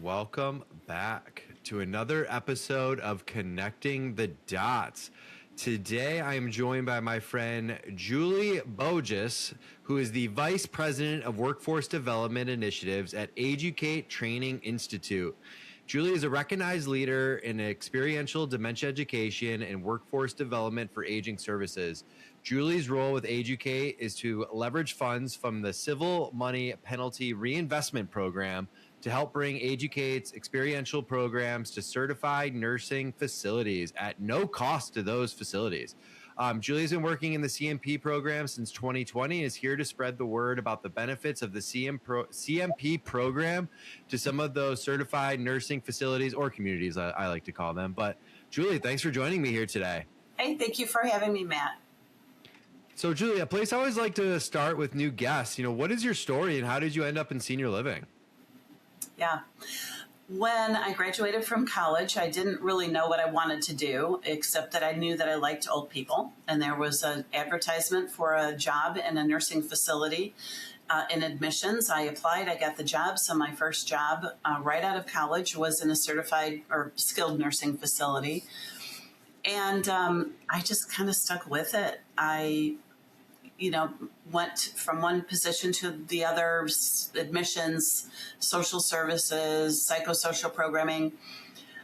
welcome back to another episode of Connecting the Dots. Today, I am joined by my friend Julie Boggess, who is the Vice President of Workforce Development Initiatives at Age-U-Cate Training Institute. Julie is a recognized leader in experiential dementia education and workforce development for aging services. Julie's role with Age-U-Cate is to leverage funds from the Civil Money Penalty Reinvestment Program to help bring Age-U-Cate's experiential programs to certified nursing facilities at no cost to those facilities. Julie's been working in the CMP program since 2020 and is here to spread the word about the benefits of the CMP program to some of those certified nursing facilities or communities, I like to call them. But Julie, thanks for joining me here today. Hey, thank you for having me, Matt. So Julie, a place I always like to start with new guests, what is your story and how did you end up in senior living? Yeah. When I graduated from college, I didn't really know what I wanted to do, except that I knew that I liked old people. And there was an advertisement for a job in a nursing facility in admissions. I applied, I got the job. So my first job right out of college was in a certified or skilled nursing facility. And I just kind of stuck with it. I went from one position to the other, admissions, social services, psychosocial programming,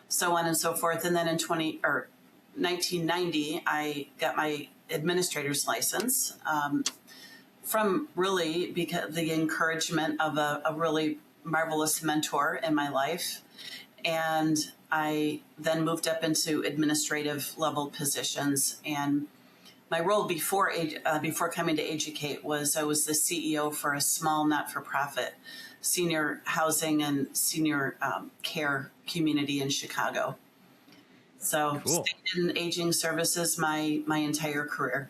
so on and so forth. And then in 1990, I got my administrator's license from really because the encouragement of a really marvelous mentor in my life. And I then moved up into administrative level positions. And my role before coming to Age-U-Cate was I was the CEO for a small not-for-profit senior housing and senior care community in Chicago. So Cool. Stayed in aging services my entire career.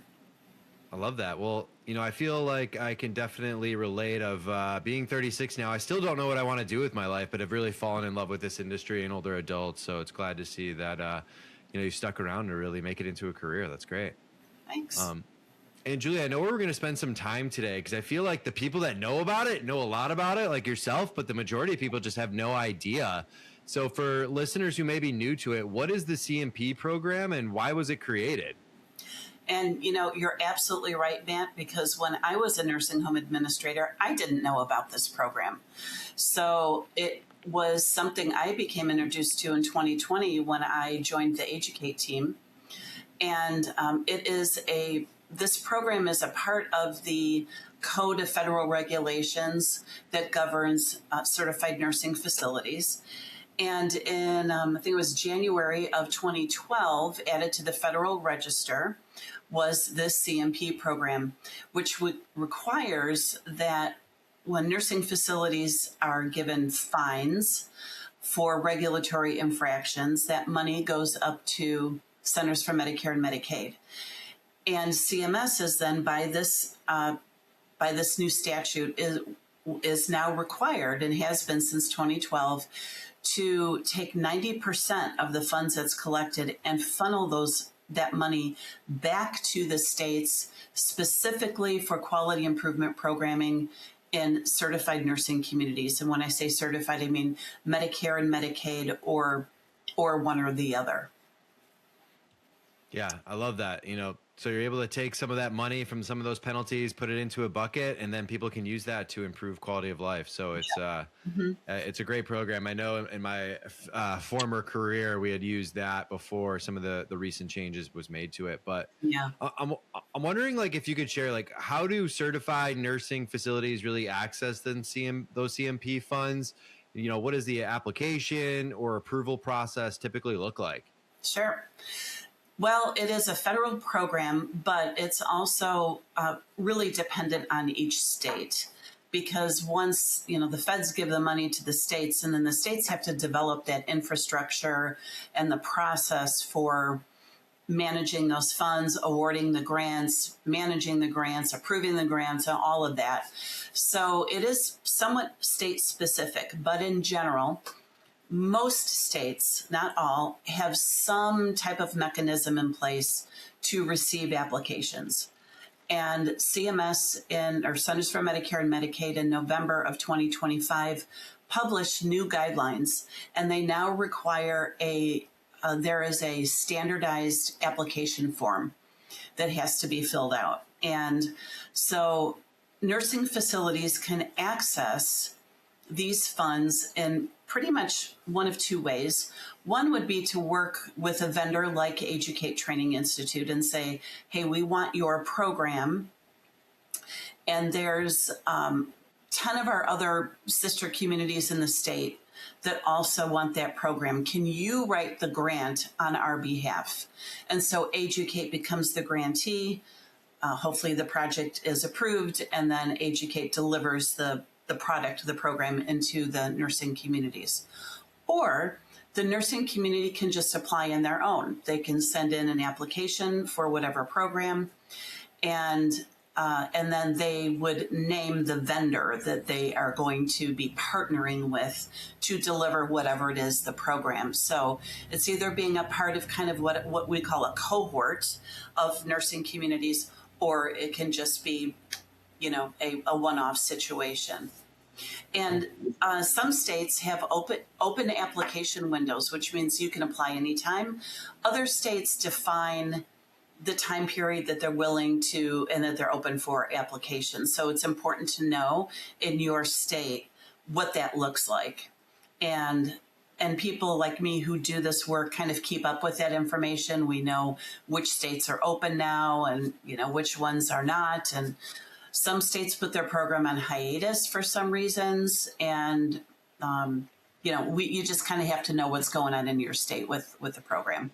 I love that. Well, I feel like I can definitely relate of being 36 now. I still don't know what I want to do with my life, but I've really fallen in love with this industry and older adults. So it's glad to see that, you stuck around to really make it into a career. That's great. Thanks. And Julie, I know we're going to spend some time today because I feel like the people that know about it know a lot about it, like yourself, but the majority of people just have no idea. So for listeners who may be new to it, what is the CMP program and why was it created? And, you're absolutely right, Matt, because when I was a nursing home administrator, I didn't know about this program. So it was something I became introduced to in 2020 when I joined the Age-U-Cate team. And this program is a part of the Code of Federal Regulations that governs certified nursing facilities. And in, I think it was January of 2012, added to the Federal Register was this CMP program, which requires that when nursing facilities are given fines for regulatory infractions, that money goes up to Centers for Medicare and Medicaid. And CMS is then by this new statute is now required and has been since 2012 to take 90% of the funds that's collected and funnel that money back to the states specifically for quality improvement programming in certified nursing communities. And when I say certified, I mean Medicare and Medicaid or one or the other. Yeah, I love that. So you're able to take some of that money from some of those penalties, put it into a bucket, and then people can use that to improve quality of life. So it's it's a great program. I know in my former career, we had used that before some of the recent changes was made to it. But yeah, I'm wondering, if you could share, how do certified nursing facilities really access those CMP funds? What does the application or approval process typically look like? Sure. Well, it is a federal program, but it's also really dependent on each state because once, the feds give the money to the states and then the states have to develop that infrastructure and the process for managing those funds, awarding the grants, managing the grants, approving the grants, and all of that. So it is somewhat state specific, but in general, most states, not all, have some type of mechanism in place to receive applications. And CMS or Centers for Medicare and Medicaid in November of 2025 published new guidelines, and they now require there is a standardized application form that has to be filled out. And so nursing facilities can access these funds in pretty much one of two ways. One would be to work with a vendor like Age-U-Cate Training Institute and say, hey, we want your program. And there's 10 of our other sister communities in the state that also want that program. Can you write the grant on our behalf? And so Age-U-Cate becomes the grantee. Hopefully the project is approved, and then Age-U-Cate delivers the product, the program, into the nursing communities. Or the nursing community can just apply in their own. They can send in an application for whatever program, and then they would name the vendor that they are going to be partnering with to deliver whatever it is, the program. So it's either being a part of kind of what we call a cohort of nursing communities, or it can just be, a one-off situation. And some states have open application windows, which means you can apply anytime. Other states define the time period that they're willing to and that they're open for applications. So it's important to know in your state what that looks like. And people like me who do this work kind of keep up with that information. We know which states are open now and, which ones are not. And some states put their program on hiatus for some reasons. And, you just kind of have to know what's going on in your state with the program.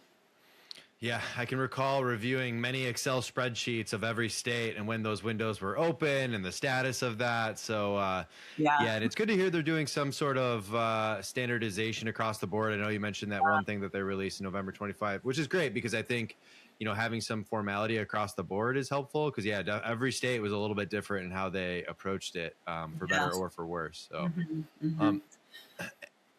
Yeah, I can recall reviewing many Excel spreadsheets of every state and when those windows were open and the status of that. So, and it's good to hear they're doing some sort of standardization across the board. I know you mentioned that one thing that they released in November 25, which is great because I think, having some formality across the board is helpful because, every state was a little bit different in how they approached it, for better or for worse. So,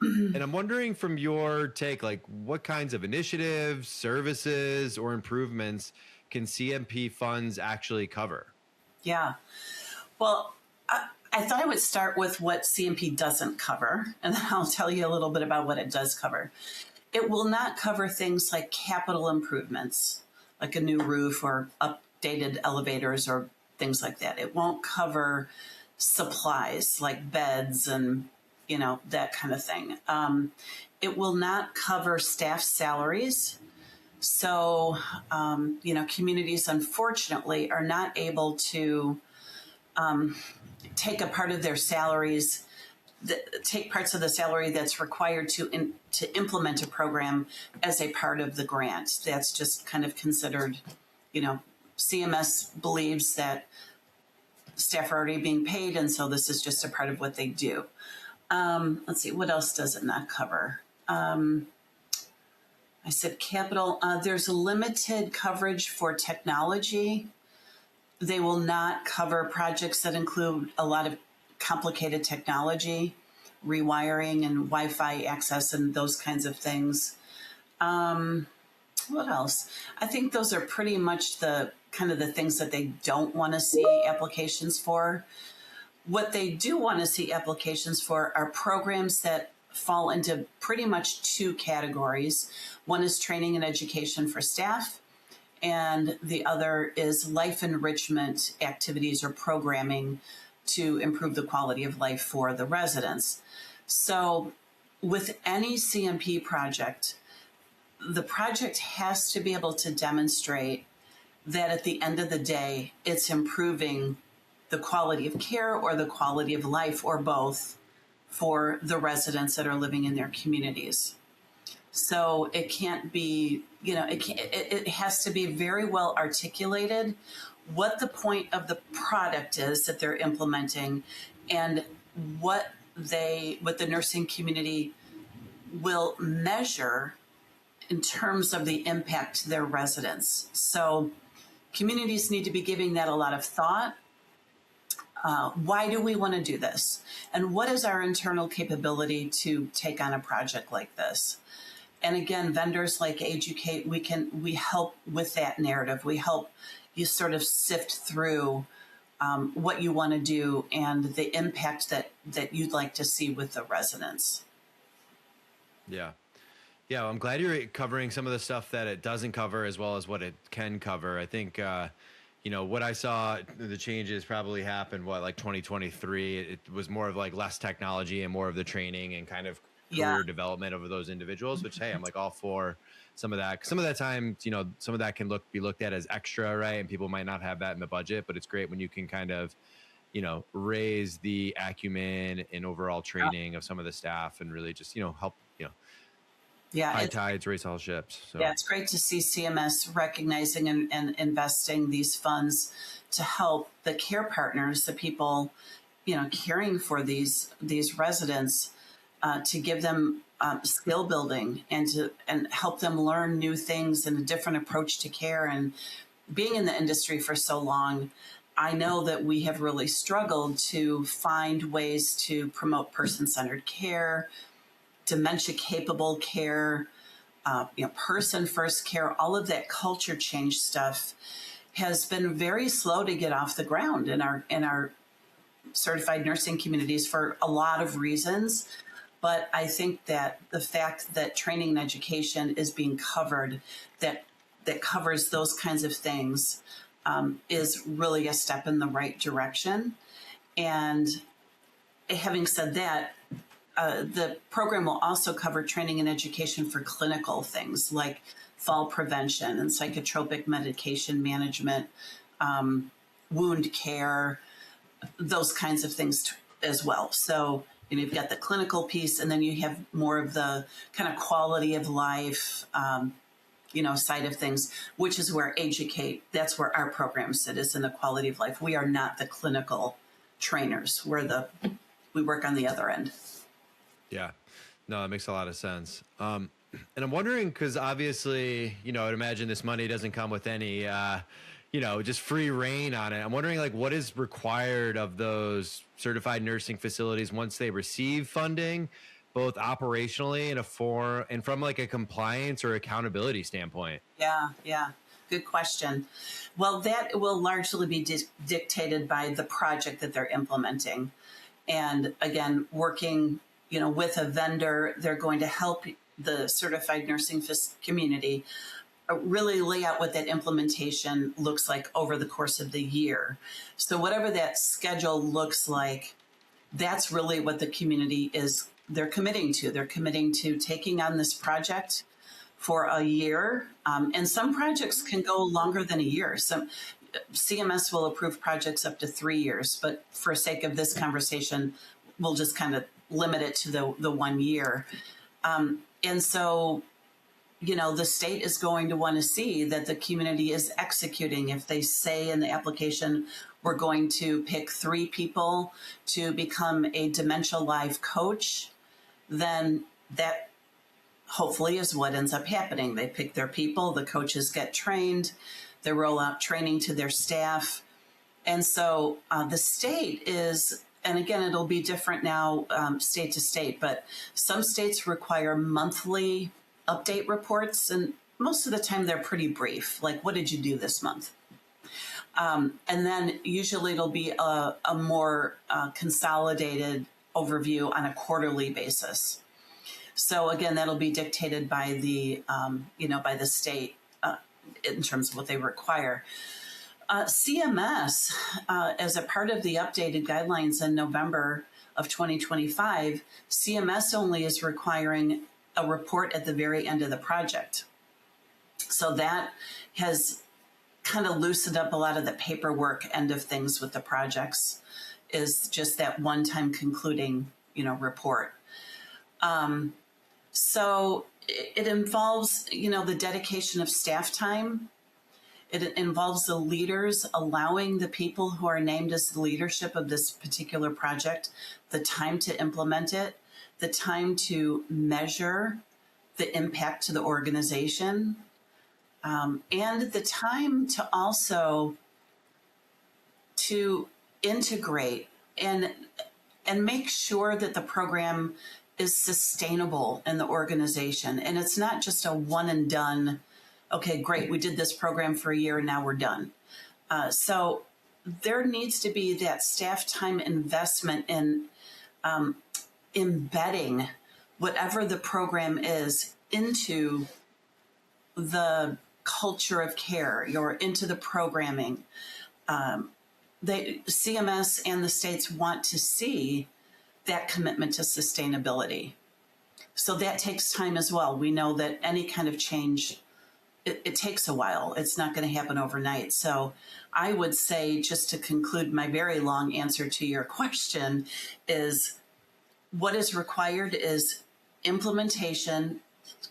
and I'm wondering from your take, like what kinds of initiatives, services, or improvements can CMP funds actually cover? Yeah. Well, I thought I would start with what CMP doesn't cover, and then I'll tell you a little bit about what it does cover. It will not cover things like capital improvements, like a new roof or updated elevators or things like that. It won't cover supplies like beds and that kind of thing. It will not cover staff salaries. So, communities, unfortunately, are not able to take a part of their salaries, take parts of the salary that's required to implement a program as a part of the grant. That's just kind of considered, CMS believes that staff are already being paid, and so this is just a part of what they do. Let's see, what else does it not cover? I said capital. There's limited coverage for technology. They will not cover projects that include a lot of complicated technology, rewiring and Wi-Fi access and those kinds of things. What else? I think those are pretty much the kind of the things that they don't want to see applications for. What they do want to see applications for are programs that fall into pretty much two categories. One is training and education for staff, and the other is life enrichment activities or programming to improve the quality of life for the residents. So with any CMP project, the project has to be able to demonstrate that at the end of the day, it's improving the quality of care or the quality of life or both for the residents that are living in their communities. So it can't be, it has to be very well articulated what the point of the product is that they're implementing and what the nursing community will measure in terms of the impact to their residents. So communities need to be giving that a lot of thought. Why do we want to do this? And what is our internal capability to take on a project like this? And again, vendors like Age-U-Cate, we help with that narrative. We help you sort of sift through what you want to do and the impact that you'd like to see with the residents. Yeah. Yeah, well, I'm glad you're covering some of the stuff that it doesn't cover as well as what it can cover. I think, what I saw, the changes probably happened, like 2023. It was more of like less technology and more of the training and kind of Yeah. career development of those individuals, which, hey, I'm like all for some of that. Some of that time, some of that can be looked at as extra, right? And people might not have that in the budget, but it's great when you can kind of, raise the acumen and overall training of some of the staff and really just, help, Yeah, high tides raise all ships. So. Yeah, it's great to see CMS recognizing and investing these funds to help the care partners, the people, caring for these residents, to give them skill building and help them learn new things and a different approach to care. And being in the industry for so long, I know that we have really struggled to find ways to promote person-centered care, dementia-capable care, person-first care. All of that culture change stuff has been very slow to get off the ground in our certified nursing communities for a lot of reasons. But I think that the fact that training and education is being covered, that covers those kinds of things, is really a step in the right direction. And having said that, the program will also cover training and education for clinical things like fall prevention and psychotropic medication management, wound care, those kinds of things as well. So, you've got the clinical piece, and then you have more of the kind of quality of life, side of things, which is where Age-U-Cate, that's where our program is in the quality of life. We are not the clinical trainers. We work on the other end. Yeah, no, it makes a lot of sense. And I'm wondering, because obviously, I'd imagine this money doesn't come with any, just free reign on it. I'm wondering, what is required of those certified nursing facilities once they receive funding, both operationally and from like a compliance or accountability standpoint? Yeah. Good question. Well, that will largely be dictated by the project that they're implementing. And again, working with a vendor, they're going to help the certified nursing community really lay out what that implementation looks like over the course of the year. So whatever that schedule looks like, that's really what the community they're committing to. They're committing to taking on this project for a year. And some projects can go longer than a year. Some CMS will approve projects up to 3 years, but for sake of this conversation, we'll just kind of limit it to the 1 year. And so, the state is going to want to see that the community is executing. If they say in the application, we're going to pick 3 people to become a dementia life coach, then that hopefully is what ends up happening. They pick their people, the coaches get trained, they roll out training to their staff. And so the state is, and again, it'll be different now state to state, but some states require monthly update reports, and most of the time they're pretty brief, like, what did you do this month? And then usually it'll be a more consolidated overview on a quarterly basis. So again, that'll be dictated by the state in terms of what they require. CMS, as a part of the updated guidelines in November of 2025, CMS only is requiring a report at the very end of the project. So that has kind of loosened up a lot of the paperwork end of things with the projects, is just that one-time concluding, report. So it involves, the dedication of staff time. It involves the leaders allowing the people who are named as the leadership of this particular project the time to implement it, the time to measure the impact to the organization, and the time to also to integrate and make sure that the program is sustainable in the organization. And it's not just a one and done, okay, great, we did this program for a year and now we're done. So there needs to be that staff time investment in embedding whatever the program is into the culture of care, or into the programming. CMS and the states want to see that commitment to sustainability. So that takes time as well. We know that any kind of change, it takes a while. It's not going to happen overnight. So I would say, just to conclude my very long answer to your question, is what is required is implementation,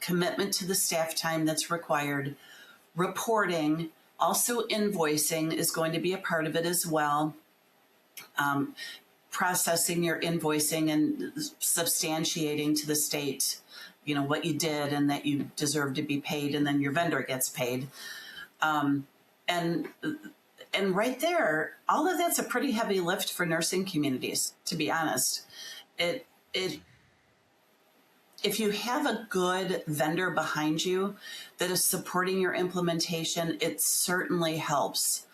commitment to the staff time that's required, reporting, also invoicing is going to be a part of it as well. Processing your invoicing and substantiating to the state, what you did and that you deserve to be paid, and then your vendor gets paid. And right there, all of that's a pretty heavy lift for nursing communities, to be honest. If you have a good vendor behind you that is supporting your implementation, it certainly helps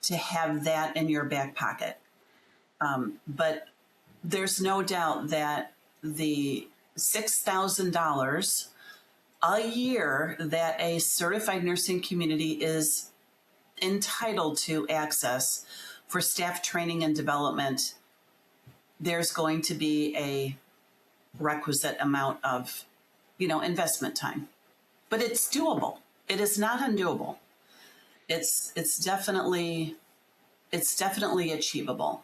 to have that in your back pocket. But there's no doubt that the $6,000 a year that a certified nursing community is entitled to access for staff training and development, there's going to be a requisite amount of, investment time. But it's doable. It is not undoable. It's definitely achievable.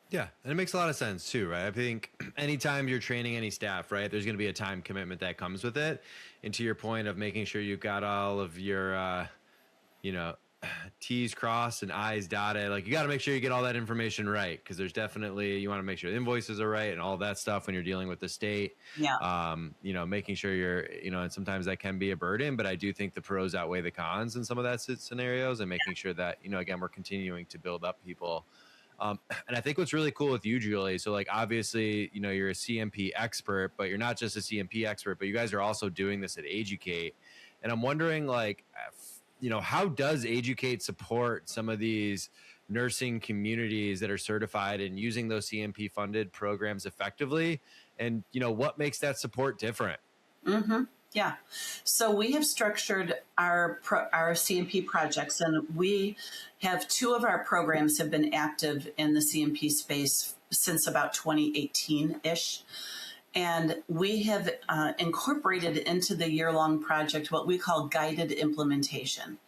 Yeah, and it makes a lot of sense too, right? I think anytime you're training any staff, right, there's going to be a time commitment that comes with it. And to your point of making sure you've got all of your, T's crossed and I's dotted, like you got to make sure you get all that information right, because there's definitely, you want to make sure the invoices are right and all that stuff when you're dealing with the state. Yeah. Making sure you're, and sometimes that can be a burden, but I do think the pros outweigh the cons in some of that scenarios, and making sure that, again, we're continuing to build up people. And I think what's really cool with you, Julie, so like obviously, you're a CMP expert, but you're not just a CMP expert, but you guys are also doing this at Age-U-Cate. And I'm wondering, like, how does Age-U-Cate support some of these nursing communities that are certified and using those CMP funded programs effectively? And, what makes that support different? Mm-hmm. Yeah. So we have structured our CMP projects, and we have 2 of our programs have been active in the CMP space since about 2018-ish. And we have incorporated into the year-long project what we call guided implementation.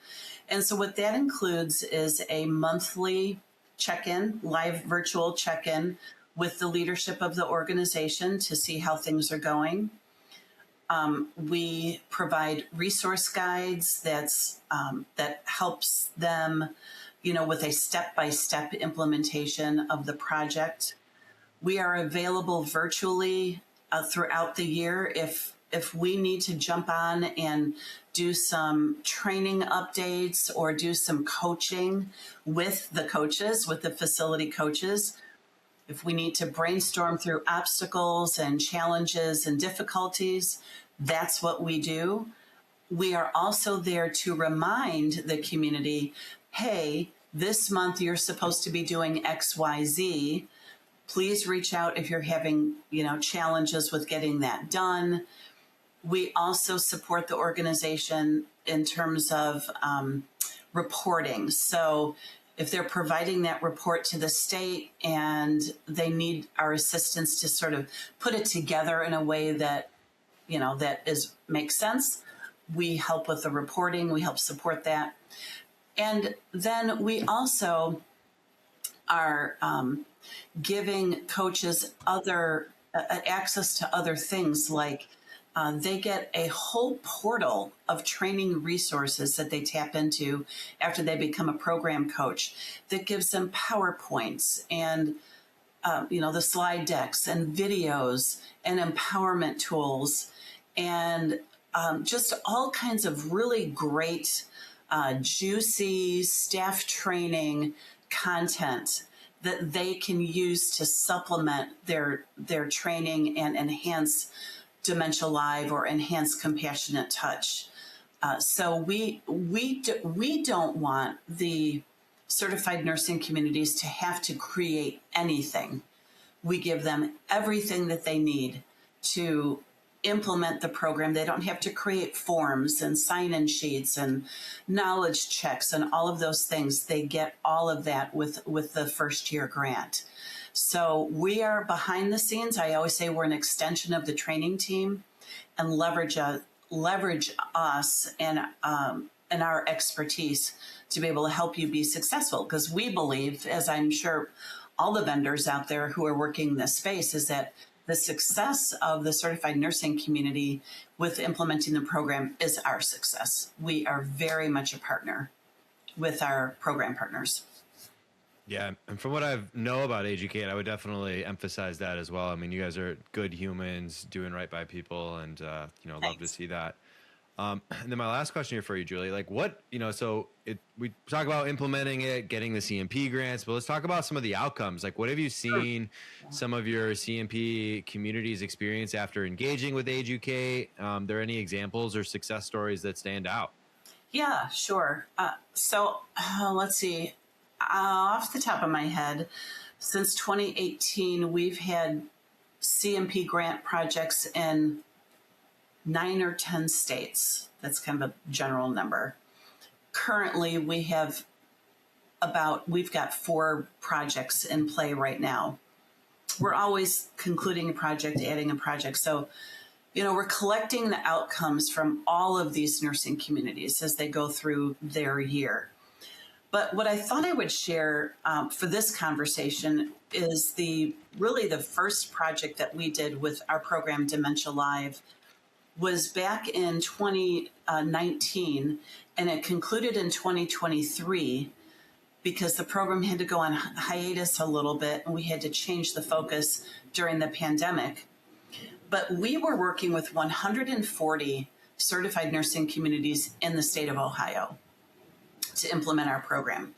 And so what that includes is a monthly check-in, live virtual check-in with the leadership of the organization to see how things are going. We provide resource guides that helps them, with a step-by-step implementation of the project. We are available virtually throughout the year. If we need to jump on and do some training updates or do some coaching with the coaches, with the facility coaches, if we need to brainstorm through obstacles and challenges and difficulties, that's what we do. We are also there to remind the community, hey, this month you're supposed to be doing X, Y, Z. Please reach out if you're having, challenges with getting that done. We also support the organization in terms of reporting. So if they're providing that report to the state and they need our assistance to sort of put it together in a way that, makes sense, we help with the reporting. We help support that. And then we also are giving coaches other access to other things, like they get a whole portal of training resources that they tap into after they become a program coach that gives them PowerPoints and the slide decks and videos and empowerment tools and just all kinds of really great juicy staff training content that they can use to supplement their training and enhance Dementia Live or enhance Compassionate Touch. So we don't want the certified nursing communities to have to create anything. We give them everything that they need to implement the program. They don't have to create forms and sign-in sheets and knowledge checks and all of those things. They get all of that with the first year grant. So we are behind the scenes. I always say we're an extension of the training team and leverage us and our expertise to be able to help you be successful. Because we believe, as I'm sure all the vendors out there who are working in this space, is that the success of the certified nursing community with implementing the program is our success. We are very much a partner with our program partners. Yeah, and from what I know about Age-U-Cate, I would definitely emphasize that as well. I mean, you guys are good humans, doing right by people, and love to see that. And then my last question here for you, Julie, like we talk about implementing it, getting the CMP grants, but let's talk about some of the outcomes. Like, what have you seen some of your CMP communities experience after engaging with Age-U-Cate? There any examples or success stories that stand out? Yeah, sure. Let's see. Off the top of my head, since 2018, we've had CMP grant projects in 9 or 10 states. That's kind of a general number. Currently, we've got 4 projects in play right now. We're always concluding a project, adding a project. So, we're collecting the outcomes from all of these nursing communities as they go through their year. But what I thought I would share for this conversation is really the first project that we did with our program Dementia Live was back in 2019, and it concluded in 2023 because the program had to go on hiatus a little bit, and we had to change the focus during the pandemic. But we were working with 140 certified nursing communities in the state of Ohio to implement our program.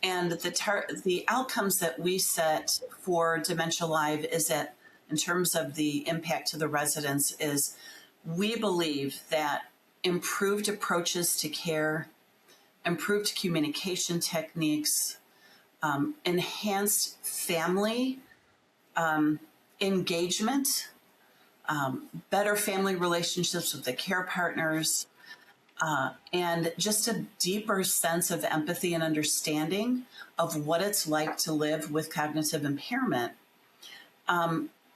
And the outcomes that we set for Dementia Live is that, in terms of the impact to the residents, is we believe that improved approaches to care, improved communication techniques, enhanced family engagement, better family relationships with the care partners, and just a deeper sense of empathy and understanding of what it's like to live with cognitive impairment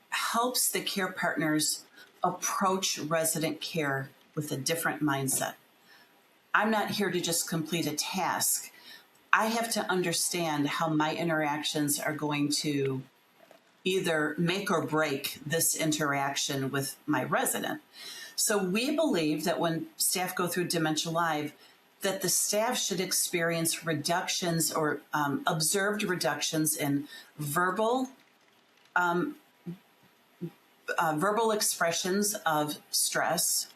helps the care partners approach resident care with a different mindset. I'm not here to just complete a task. I have to understand how my interactions are going to either make or break this interaction with my resident. So we believe that when staff go through Dementia Live, that the staff should experience reductions or observed reductions in verbal expressions of stress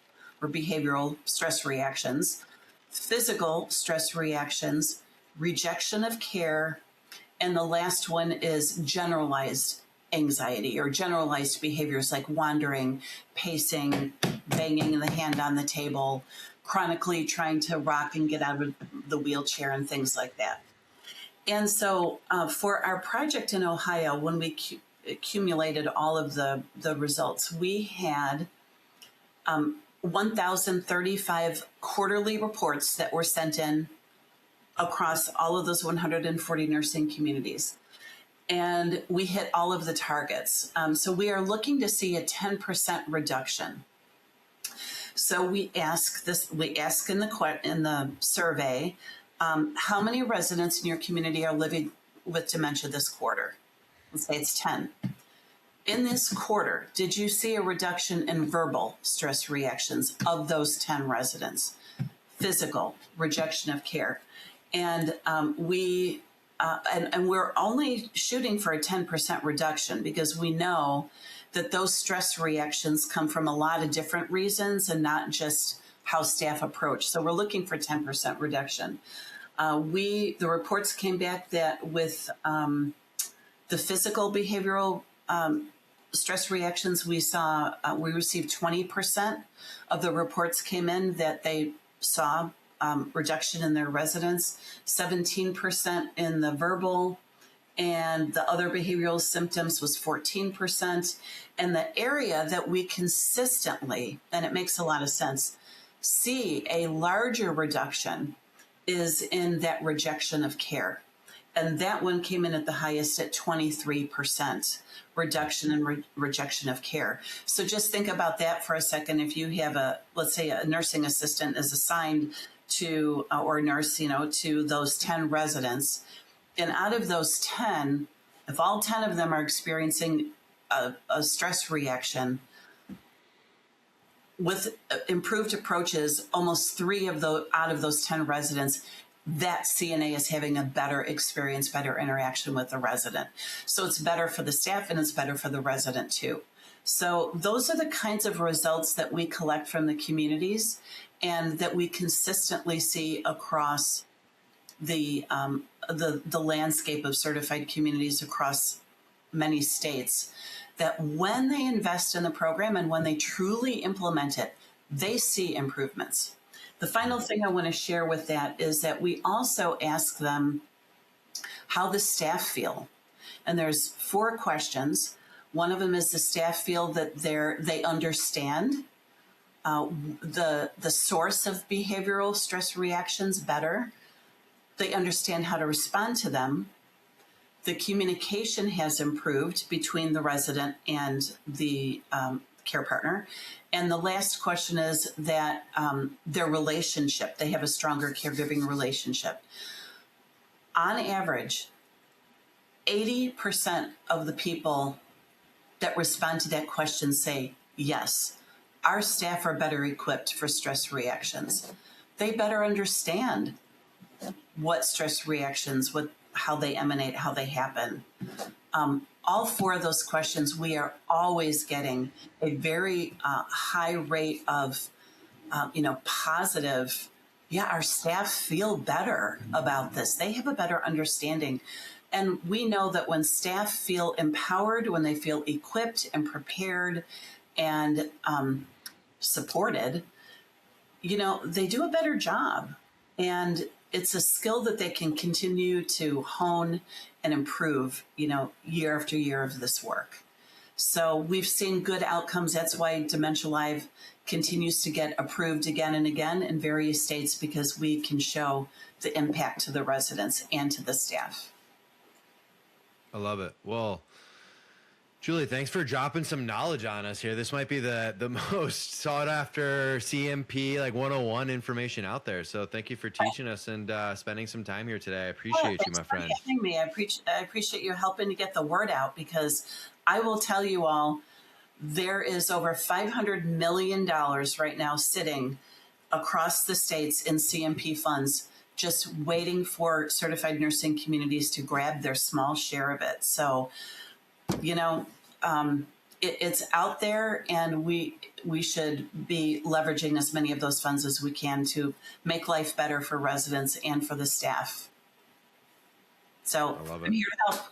or behavioral stress reactions, physical stress reactions, rejection of care, and the last one is generalized anxiety or generalized behaviors like wandering, pacing, banging the hand on the table, chronically trying to rock and get out of the wheelchair and things like that. And so for our project in Ohio, when we accumulated all of the results, we had 1,035 quarterly reports that were sent in across all of those 140 nursing communities. And we hit all of the targets. So we are looking to see a 10% reduction. So we ask in the survey, how many residents in your community are living with dementia this quarter? Let's say it's 10. In this quarter, did you see a reduction in verbal stress reactions of those 10 residents? Physical, rejection of care. And we're only shooting for a 10% reduction because we know that those stress reactions come from a lot of different reasons and not just how staff approach. So we're looking for 10% reduction. The reports came back that with the physical behavioral stress reactions, we received 20% of the reports came in that they saw reduction in their residents, 17% in the verbal, and the other behavioral symptoms was 14%. And the area that we consistently, and it makes a lot of sense, see a larger reduction is in that rejection of care. And that one came in at the highest at 23% reduction in rejection of care. So just think about that for a second. If you have let's say a nursing assistant is assigned to, or nurse, to those 10 residents, and out of those 10, if all 10 of them are experiencing a stress reaction, with improved approaches, almost 3 out of those 10 residents, that CNA is having a better experience, better interaction with the resident. So it's better for the staff and it's better for the resident too. So those are the kinds of results that we collect from the communities and that we consistently see across the landscape of certified communities across many states, that when they invest in the program and when they truly implement it, they see improvements. The final thing I want to share with that is that we also ask them how the staff feel. And there's 4 questions. One of them is the staff feel that they understand the source of behavioral stress reactions better. They understand how to respond to them. The communication has improved between the resident and the care partner. And the last question is that their relationship, they have a stronger caregiving relationship. On average, 80% of the people that respond to that question say, yes, our staff are better equipped for stress reactions. They better understand what stress reactions, how they emanate, how they happen. All 4 of those questions, we are always getting a very high rate of, positive. Yeah, our staff feel better about this. They have a better understanding. And we know that when staff feel empowered, when they feel equipped and prepared and supported, they do a better job. And it's a skill that they can continue to hone and improve, year after year of this work. So we've seen good outcomes. That's why Dementia Live continues to get approved again and again in various states, because we can show the impact to the residents and to the staff. I love it. Well, Julie, thanks for dropping some knowledge on us here. This might be the most sought after CMP 101 information out there. So thank you for teaching us and spending some time here today. I appreciate you, my friend. Thanks for having me. I appreciate you helping to get the word out, because I will tell you all, there is over $500 million right now sitting across the states in CMP funds, just waiting for certified nursing communities to grab their small share of it. So, it's out there, and we should be leveraging as many of those funds as we can to make life better for residents and for the staff. So I'm here to help.